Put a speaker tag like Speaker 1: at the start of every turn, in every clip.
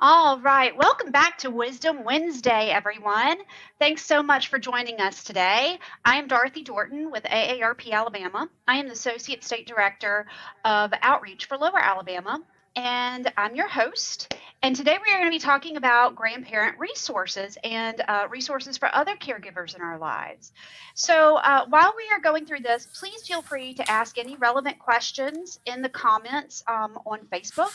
Speaker 1: All right, welcome back to Wisdom Wednesday, everyone. Thanks so much for joining us today. I am Dorothy Dorton with AARP Alabama. I am the Associate State Director of Outreach for Lower Alabama, and I'm your host. And today we are going to be talking about grandparent resources and resources for other caregivers in our lives. So while we are going through this, please feel free to ask any relevant questions in the comments on Facebook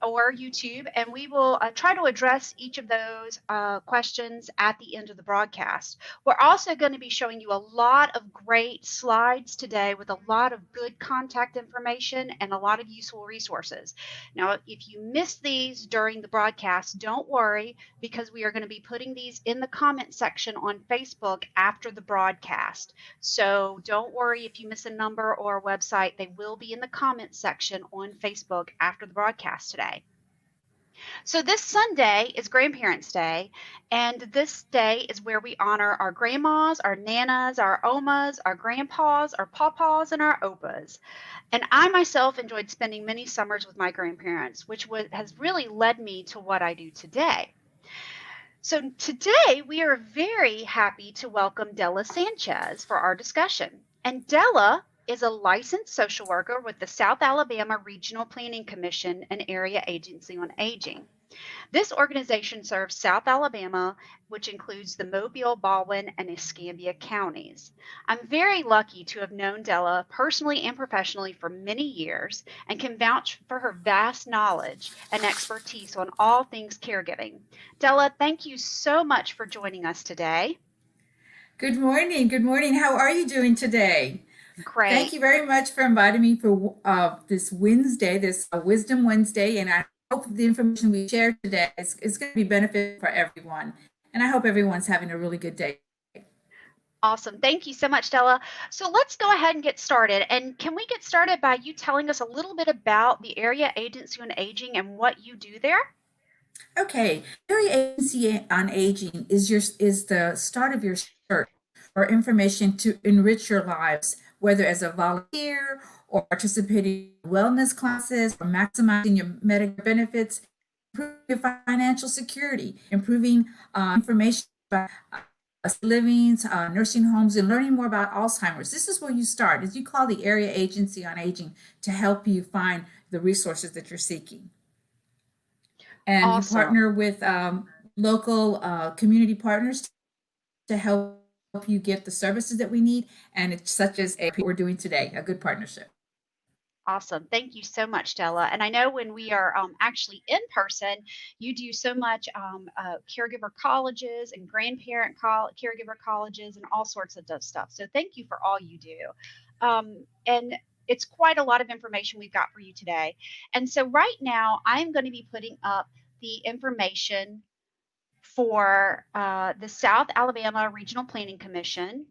Speaker 1: or YouTube, and we will try to address each of those questions at the end of the broadcast. We're also going to be showing you a lot of great slides today with a lot of good contact information and a lot of useful resources. Now, if you missed these during the broadcast, don't worry, because we are going to be putting these in the comment section on Facebook after the broadcast. So don't worry if you miss a number or a website, they will be in the comment section on Facebook after the broadcast today. So this Sunday is Grandparents' Day, and this day is where we honor our grandmas, our nanas, our omas, our grandpas, our papas, and our opas. And I myself enjoyed spending many summers with my grandparents, which has really led me to what I do today. So today we are very happy to welcome Della Sanchez for our discussion. And Della is a licensed social worker with the South Alabama Regional Planning Commission and Area Agency on Aging. This organization serves South Alabama, which includes the Mobile, Baldwin, and Escambia counties. I'm very lucky to have known Della personally and professionally for many years and can vouch for her vast knowledge and expertise on all things caregiving. Della, thank you so much for joining us today.
Speaker 2: Good morning. Good morning. How are you doing today? Thank
Speaker 1: Great.
Speaker 2: you very much for inviting me for this Wednesday, this Wisdom Wednesday. And I hope the information we share today is going to be beneficial for everyone. And I hope everyone's having a really good day.
Speaker 1: Awesome. Thank you so much, Della. So let's go ahead and get started. And can we get started by you telling us a little bit about the Area Agency on Aging and what you do there?
Speaker 2: Okay, Area Agency on Aging is the start of your search for information to enrich your lives, whether as a volunteer or participating in wellness classes or maximizing your Medicare benefits, improving your financial security, improving information about livings, nursing homes, and learning more about Alzheimer's. This is where you start, as you call the Area Agency on Aging to help you find the resources that you're seeking. And you
Speaker 1: Awesome.
Speaker 2: partner with local community partners to help you get the services that we need, and it's such as we're doing today, a good partnership.
Speaker 1: Awesome. Thank you so much, Della. And I know when we are actually in person, you do so much caregiver colleges and caregiver colleges and all sorts of stuff. So thank you for all you do. And it's quite a lot of information we've got for you today. And so right now, I'm going to be putting up the information for the South Alabama Regional Planning Commission.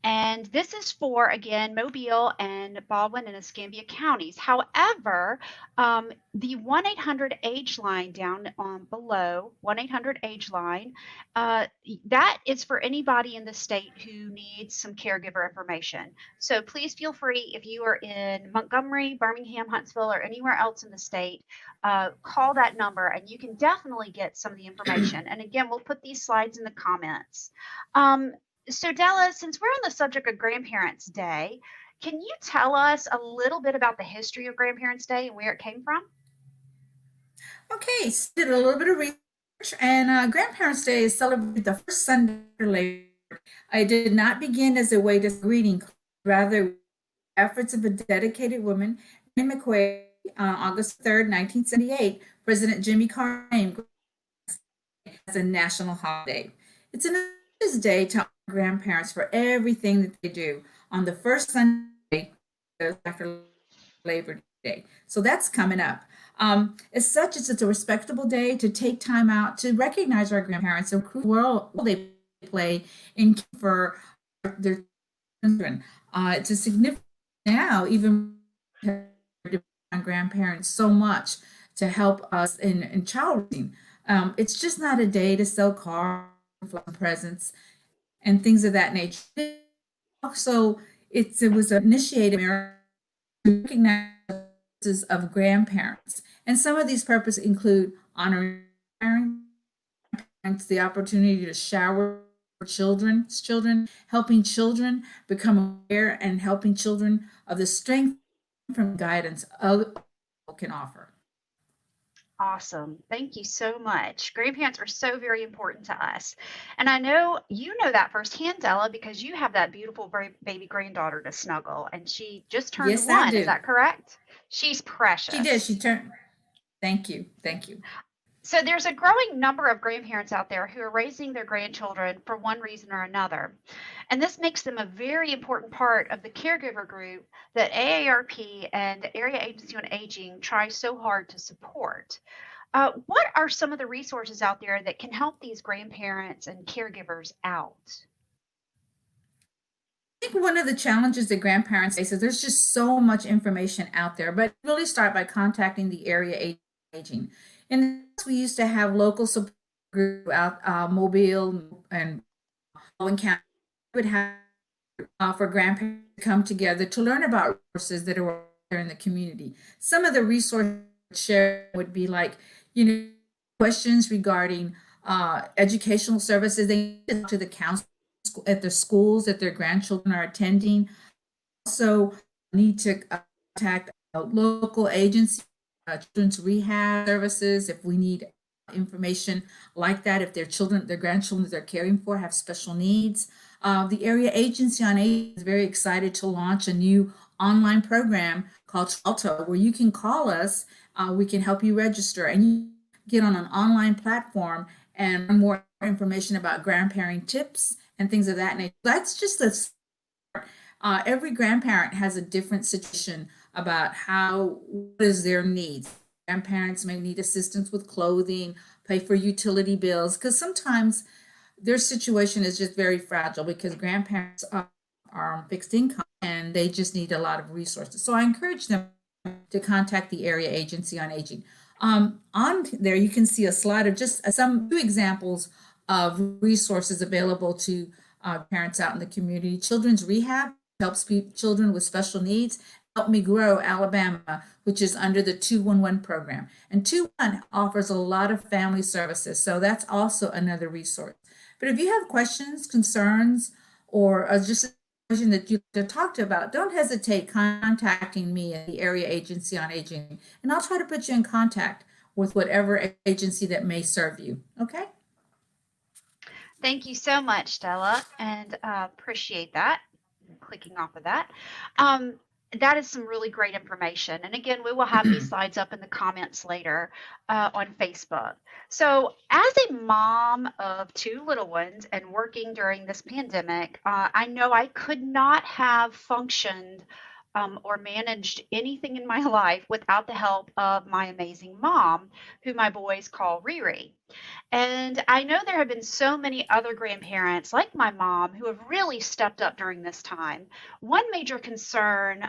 Speaker 1: And this is for, again, Mobile and Baldwin and Escambia counties. However, the 1 800 age line down below, 1 800 age line, that is for anybody in the state who needs some caregiver information. So please feel free if you are in Montgomery, Birmingham, Huntsville, or anywhere else in the state, call that number and you can definitely get some of the information. And again, we'll put these slides in the comments. So Della, since we're on the subject of Grandparents' Day, can you tell us a little bit about the history of Grandparents' Day and where it came from?
Speaker 2: Okay, so did a little bit of research, and Grandparents' Day is celebrated the first Sunday after Labor Day. It did not begin as a way to greeting, rather efforts of a dedicated woman, Annie McQuaid, August 3rd, 1978, President Jimmy Carter named as a national holiday. It's an day to honor grandparents for everything that they do on the first Sunday after Labor Day. So that's coming up. As such, it's a respectable day to take time out to recognize our grandparents and the role they play in for their children. It's a significant now, even on grandparents so much to help us in child raising. It's just not a day to sell cars, presents, and things of that nature. Also, it was initiated to recognize of grandparents, and some of these purposes include honoring parents the opportunity to shower children, helping children become aware and helping children of the strength from guidance other people can offer.
Speaker 1: Awesome. Thank you so much. Grandparents are so very important to us. And I know you know that firsthand, Della, because you have that beautiful baby granddaughter to snuggle, and she just turned
Speaker 2: Yes, I
Speaker 1: 1. Is
Speaker 2: do.
Speaker 1: that correct? She's
Speaker 2: She did. She
Speaker 1: precious.
Speaker 2: turned. Thank you. Thank you.
Speaker 1: So there's a growing number of grandparents out there who are raising their grandchildren for one reason or another. And this makes them a very important part of the caregiver group that AARP and Area Agency on Aging try so hard to support. What are some of the resources out there that can help these grandparents and caregivers out?
Speaker 2: I think one of the challenges that grandparents face is there's just so much information out there, but really start by contacting the area aging. In the past, we used to have local support group out Mobile and Owen County would have for grandparents to come together to learn about resources that are there in the community. Some of the resources shared would be like, questions regarding educational services. They need to talk to the council at the schools that their grandchildren are attending. Also need to contact a local agency, children's rehab services, if we need information like that, if their grandchildren that they're caring for have special needs. The Area Agency on Aging is very excited to launch a new online program called Alto, where you can call us, we can help you register, and you get on an online platform and learn more information about grandparenting tips and things of that nature. That's just a every grandparent has a different situation about what is their needs. Grandparents may need assistance with clothing, pay for utility bills, because sometimes their situation is just very fragile because grandparents are on fixed income and they just need a lot of resources. So I encourage them to contact the Area Agency on Aging. On there, you can see a slide of just two examples of resources available to parents out in the community. Children's Rehab helps children with special needs. Help Me Grow Alabama, which is under the 211 program. And 211 offers a lot of family services, so that's also another resource. But if you have questions, concerns, or just a question that you to talk to about, don't hesitate contacting me at the Area Agency on Aging, and I'll try to put you in contact with whatever agency that may serve you. Okay?
Speaker 1: Thank you so much, Della, and appreciate that. Clicking off of that. Um, that is some really great information. And again, we will have these slides up in the comments later on Facebook. So, as a mom of 2 little ones and working during this pandemic, I know I could not have functioned or managed anything in my life without the help of my amazing mom, who my boys call Riri. And I know there have been so many other grandparents, like my mom, who have really stepped up during this time. One major concern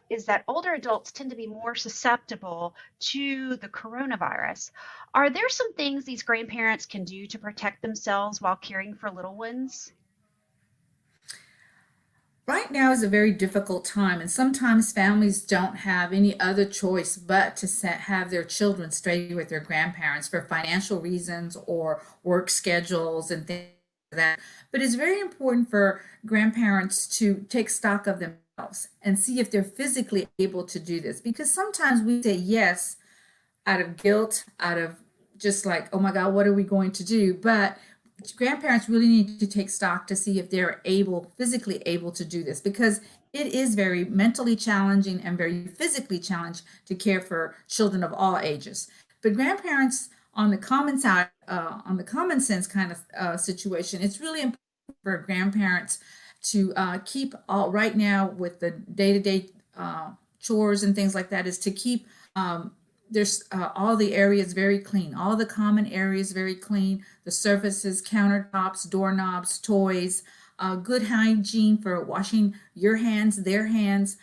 Speaker 1: is that older adults tend to be more susceptible to the coronavirus. Are there some things these grandparents can do to protect themselves while caring for little ones?
Speaker 2: Right now is a very difficult time, and sometimes families don't have any other choice but to have their children stay with their grandparents for financial reasons or work schedules and things like that. But it's very important for grandparents to take stock of themselves and see if they're physically able to do this, because sometimes we say yes out of guilt, out of just like, oh my God, what are we going to do? But grandparents really need to take stock to see if they're physically able to do this, because it is very mentally challenging and very physically challenged to care for children of all ages. But grandparents, on the common side, on the common sense kind of situation, it's really important for grandparents to keep all right now with the day-to-day chores and things like that, is to keep there's all the areas very clean, all the common areas very clean, the surfaces, countertops, doorknobs, toys, good hygiene for washing your hands, their hands.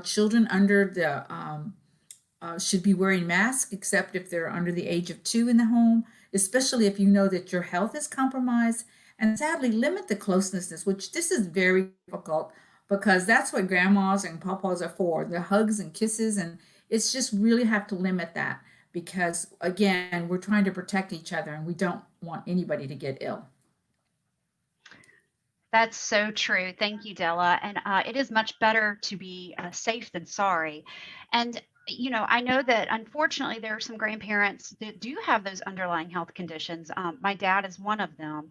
Speaker 2: Children under the should be wearing masks, except if they're under the age of 2 in the home, especially if you know that your health is compromised. And sadly, limit the closeness, which this is very difficult because that's what grandmas and papas are for, the hugs and kisses, and it's just really have to limit that. because, again, we're trying to protect each other and we don't want anybody to get ill.
Speaker 1: That's so true. Thank you, Della. And it is much better to be safe than sorry. And, I know that unfortunately there are some grandparents that do have those underlying health conditions. My dad is one of them.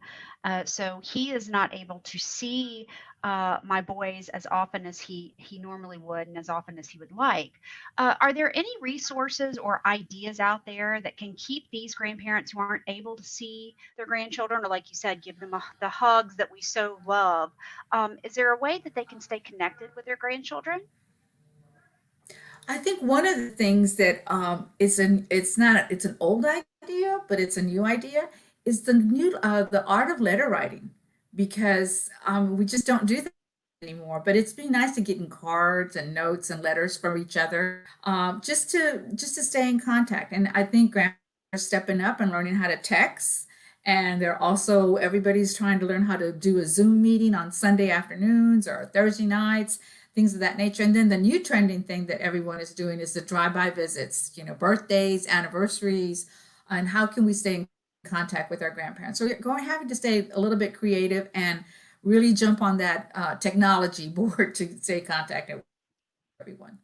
Speaker 1: So he is not able to see my boys as often as he normally would and as often as he would like. Are there any resources or ideas out there that can keep these grandparents who aren't able to see their grandchildren, or like you said, give them the hugs that we so love? Is there a way that they can stay connected with their grandchildren?
Speaker 2: I think one of the things that it's not it's an old idea, but it's a new idea, is the art of letter writing, because we just don't do that anymore. But it's been nice to get in cards and notes and letters from each other, just to stay in contact. And I think grandparents are stepping up and learning how to text. And they're also everybody's trying to learn how to do a Zoom meeting on Sunday afternoons or Thursday nights, things of that nature. And then the new trending thing that everyone is doing is the drive-by visits, birthdays, anniversaries, and how can we stay in contact with our grandparents. So we're having to stay a little bit creative and really jump on that technology board to stay contacted with everyone.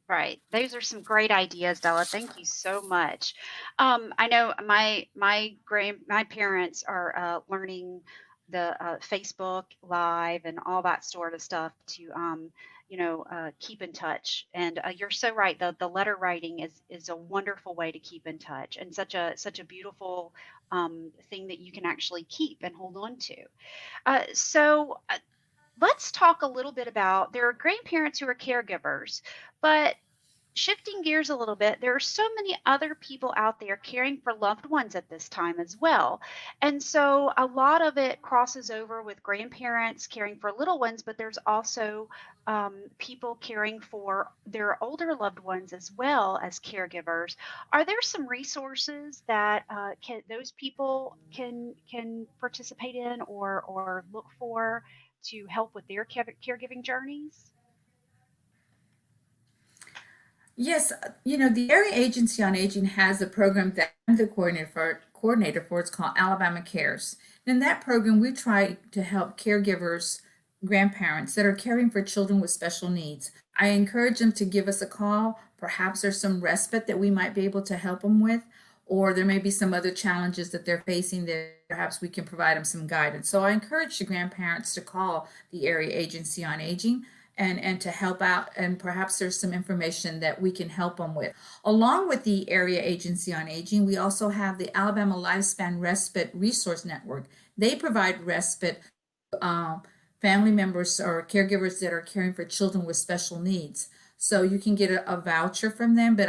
Speaker 1: Right. Those are some great ideas, Della. Thank you so much. I know my parents are learning the Facebook Live and all that sort of stuff to keep in touch. And you're so right. The letter writing is a wonderful way to keep in touch, and such a beautiful thing that you can actually keep and hold on to. So let's talk a little bit about, there are grandparents who are caregivers, but shifting gears a little bit, there are so many other people out there caring for loved ones at this time as well. And so a lot of it crosses over with grandparents caring for little ones, but there's also people caring for their older loved ones as well as caregivers. Are there some resources that those people can participate in or look for to help with their caregiving journeys?
Speaker 2: Yes, the Area Agency on Aging has a program that I'm the coordinator for. It's called Alabama Cares. In that program, we try to help caregivers, grandparents that are caring for children with special needs. I encourage them to give us a call. Perhaps there's some respite that we might be able to help them with, or there may be some other challenges that they're facing that perhaps we can provide them some guidance. So I encourage the grandparents to call the Area Agency on Aging and to help out, and perhaps there's some information that we can help them with. Along with the Area Agency on Aging, we also have the Alabama Lifespan Respite Resource Network. They provide respite family members or caregivers that are caring for children with special needs. So you can get a voucher from them, but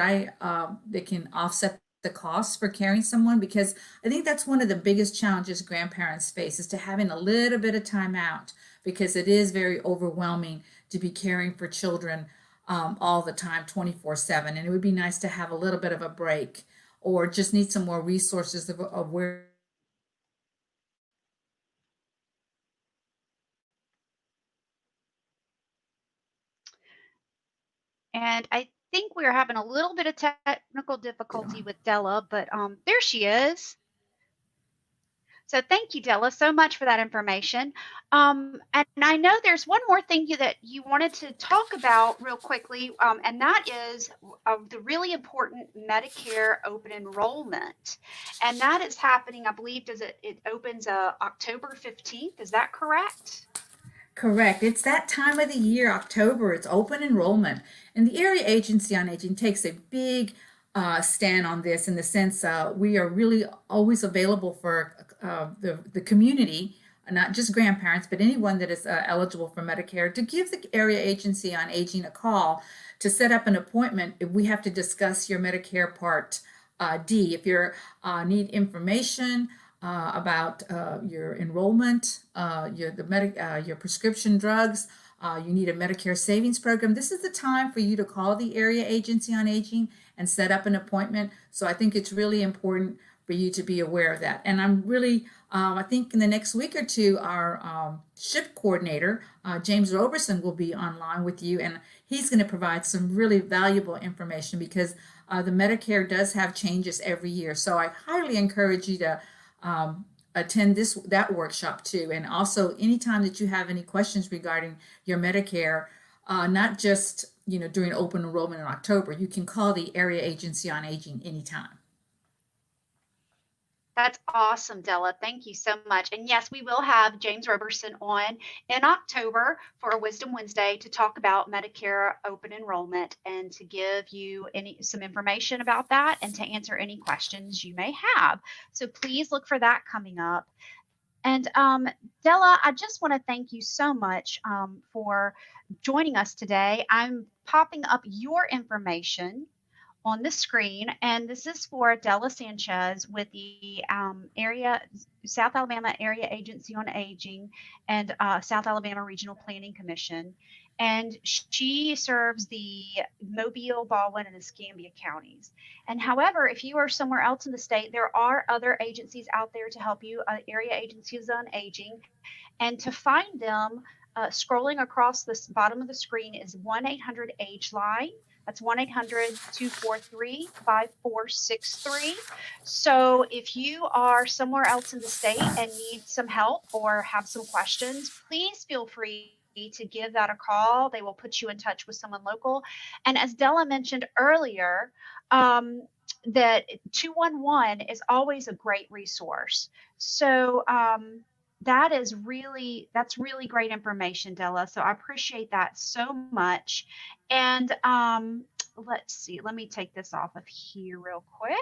Speaker 2: they can offset the cost for caring someone, because I think that's one of the biggest challenges grandparents face, is to having a little bit of time out, because it is very overwhelming to be caring for children all the time, 24/7. And it would be nice to have a little bit of a break, or just need some more resources of where.
Speaker 1: And I think we're having a little bit of technical difficulty with Della, but there she is. So thank you, Della, so much for that information. And I know there's one more thing that you wanted to talk about real quickly, and that is the really important Medicare open enrollment. And that is happening, I believe, it opens October 15th. Is that correct?
Speaker 2: Correct. It's that time of the year, October. It's open enrollment. And the Area Agency on Aging takes a big stand on this, in the sense we are really always available for the community, not just grandparents, but anyone that is eligible for Medicare, to give the Area Agency on Aging a call to set up an appointment if we have to discuss your Medicare Part D. If you need information about your enrollment, your prescription drugs, you need a Medicare savings program, this is the time for you to call the Area Agency on Aging and set up an appointment. So I think it's really important for you to be aware of that. And I'm really, I think in the next week or two, our shift coordinator, James Roberson, will be online with you, and he's going to provide some really valuable information because the Medicare does have changes every year. So I highly encourage you to attend that workshop too. And also, anytime that you have any questions regarding your Medicare, not just during open enrollment in October, you can call the Area Agency on Aging anytime.
Speaker 1: That's awesome, Della. Thank you so much. And yes, we will have James Roberson on in October for a Wisdom Wednesday to talk about Medicare open enrollment and to give you some information about that and to answer any questions you may have. So please look for that coming up. And Della, I just want to thank you so much for joining us today. I'm popping up your information on the screen, and this is for Della Sanchez with the South Alabama Area Agency on Aging and South Alabama Regional Planning Commission. And she serves the Mobile, Baldwin, and Escambia counties. And however, if you are somewhere else in the state, there are other agencies out there to help you, area agencies on aging. And to find them, scrolling across the bottom of the screen is 1-800-AGE-LINE. That's 1-800-243-5463. So if you are somewhere else in the state and need some help or have some questions, please feel free to give that a call. They will put you in touch with someone local. And as Della mentioned earlier, that 211 is always a great resource. So that's really great information, Della. So I appreciate that so much. And let's see, let me take this off of here real quick.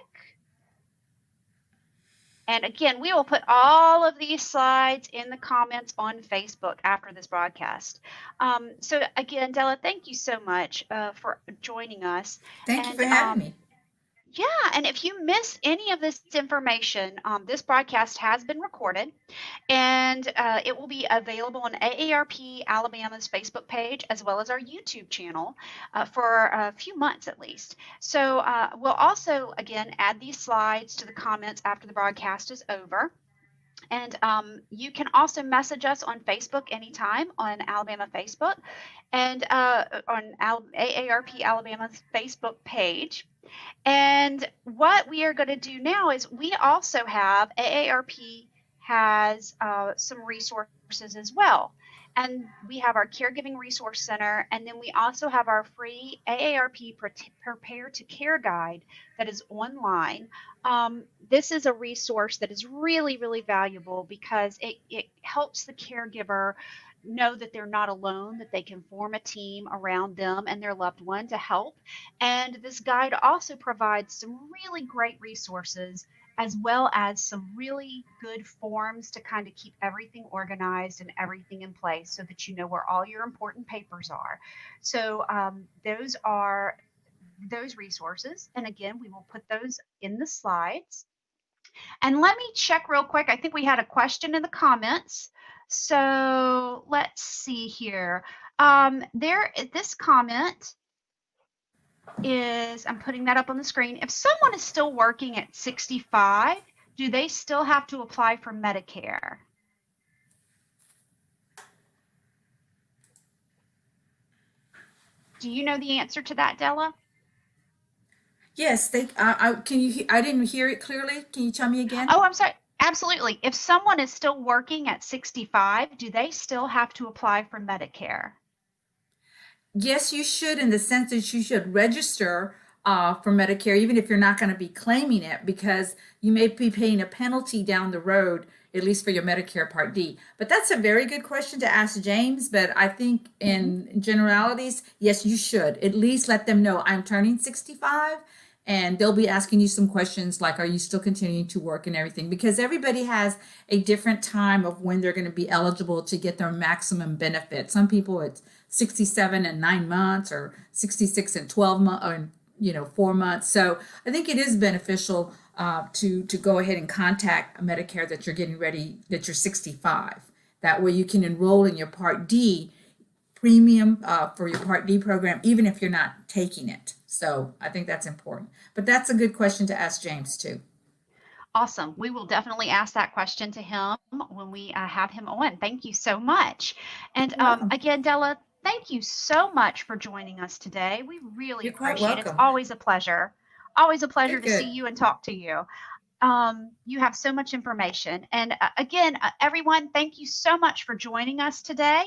Speaker 1: And again, we will put all of these slides in the comments on Facebook after this broadcast. So again, Della, thank you so much for joining us.
Speaker 2: Thank you for having me.
Speaker 1: Yeah, and if you miss any of this information, this broadcast has been recorded, and it will be available on AARP Alabama's Facebook page as well as our YouTube channel for a few months at least. So we'll also, again, add these slides to the comments after the broadcast is over. And you can also message us on Facebook anytime on Alabama Facebook and on AARP Alabama's Facebook page. And what we are going to do now is we also have AARP has some resources as well. And we have our Caregiving Resource Center, and then we also have our free AARP Prepare to Care Guide that is online. This is a resource that is really, really valuable because it helps the caregiver know that they're not alone, that they can form a team around them and their loved one to help. And this guide also provides some really great resources as well as some really good forms to kind of keep everything organized and everything in place so that you know where all your important papers are. So those are those resources. And again, we will put those in the slides. And let me check real quick. I think we had a question in the comments. So let's see here. This comment is, I'm putting that up on the screen. If someone is still working at 65, do they still have to apply for Medicare? Do you know the answer to that, Della?
Speaker 2: Yes, can you? I didn't hear it clearly. Can you tell me again?
Speaker 1: Oh, I'm sorry. Absolutely. If someone is still working at 65, do they still have to apply for Medicare?
Speaker 2: Yes, you should, in the sense that you should register for Medicare, even if you're not going to be claiming it, because you may be paying a penalty down the road, at least for your Medicare Part D. But that's a very good question to ask James. But I think in generalities, yes, you should at least let them know I'm turning 65. And they'll be asking you some questions like, are you still continuing to work and everything? Because everybody has a different time of when they're going to be eligible to get their maximum benefit. Some people it's 67 and 9 months, or 66 and 12 months, or 4 months. So I think it is beneficial to go ahead and contact Medicare that you're getting ready, that you're 65. That way you can enroll in your Part D premium for your Part D program, even if you're not taking it. So I think that's important. But that's a good question to ask James too.
Speaker 1: Awesome. We will definitely ask that question to him when we have him on. Thank you so much. And
Speaker 2: You're welcome.
Speaker 1: again, Della, thank you so much for joining us today. We really
Speaker 2: You're quite
Speaker 1: appreciate it. It's
Speaker 2: welcome.
Speaker 1: always a pleasure. Always a pleasure
Speaker 2: Good,
Speaker 1: to see
Speaker 2: good.
Speaker 1: you and talk to you. You have so much information. And again, everyone, thank you so much for joining us today.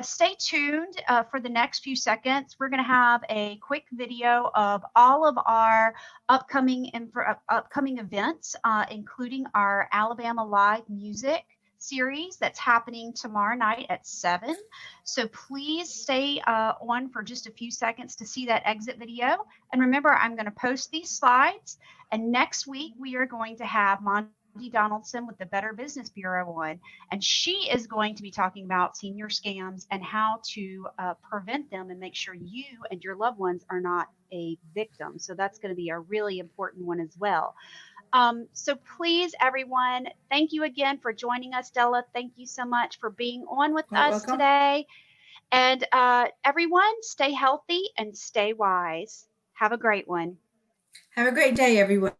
Speaker 1: Stay tuned for the next few seconds. We're going to have a quick video of all of our upcoming events, including our Alabama Live Music series that's happening tomorrow night at 7. So please stay on for just a few seconds to see that exit video. And remember, I'm going to post these slides. And next week, we are going to have Monty Donaldson with the Better Business Bureau on, and she is going to be talking about senior scams and how to prevent them and make sure you and your loved ones are not a victim. So that's going to be a really important one as well. So please, everyone, thank you again for joining us, Della. Thank you so much for being on with
Speaker 2: Quite
Speaker 1: us
Speaker 2: welcome.
Speaker 1: today. And everyone, stay healthy and stay wise. Have a great one.
Speaker 2: Have a great day, everyone.